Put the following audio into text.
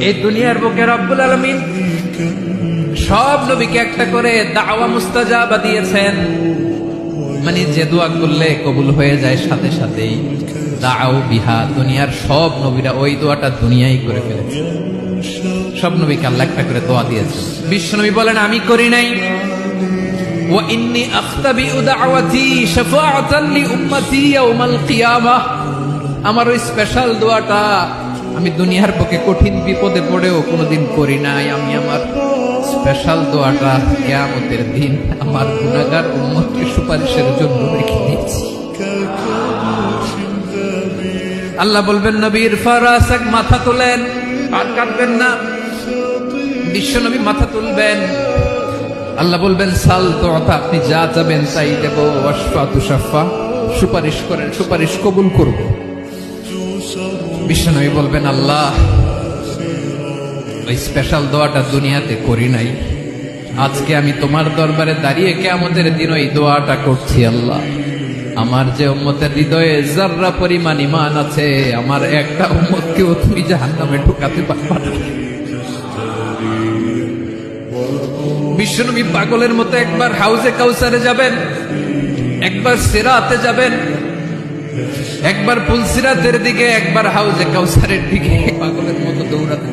এই দুনিয়ার বুকে রব্বুল আলামিন সব নবীকে একটা করে দাওয়া মুস্তাজাবা দিয়েছেন, মানে যে দোয়া করলে কবুল হয়ে যায় সাথে সাথেই। দাও বিহা, দুনিয়ার সব নবীরা ওই দোয়াটা দুনিয়ায় করে ফেলেছে। সব নবীকে আল্লাহ একটা করে দোয়া দিয়েছে। বিশ্বনবী বলেন আমি করি নাই। ওয়া ইন্নী আখতাবিউ দাওয়াতি শাফাআতান লি উম্মতি ইয়াউমাল কিয়ামাহ, আমার ওই স্পেশাল দোয়াটা আমি দুনিয়ার পক্ষে কঠিন বিপদে পড়েও কোনোদিন করি নাই। আমি আমার স্পেশাল দোয়াটা কিয়ামতের দিন আমার গুনাহগার উম্মতকে সুপারিশের জন্য রেখে দিয়েছি। আল্লাহ বলবেন নবীর ফারাসাক, মাথা তোলেন, আর কাটবেন না। বিশ্বনবী মাথা তুলবেন, আল্লাহ বলবেন সাল তোতা, আপনি যা চাবেন তাই দেব। ওয়াশফা তুশাফা, সুপারিশ করেন, সুপারিশ কবুল করব। বিশ্বনবী বলবেন আল্লাহ ওই স্পেশাল দোয়াটা দুনিয়াতে করি নাই, আজকে আমি তোমার দরবারে দাঁড়িয়ে কিয়ামতের দিন ওই দোয়াটা করছি। আল্লাহ আমার যে উম্মতের হৃদয়ে যাররা পরিমাণ ঈমান আছে, আমার একটা উম্মতকেও তুমি জাহান্নামে ঢুকাতে পারবা না। বিশ্বনবী পাগলের মতো একবার হাউজে কাউসারে যাবেন, একবার সিরাতে যাবেন, একবার পুলসিরাতের দিকে, একবার হাউজে কাউসারের দিকে, পাগলের মতো দৌড়াতে।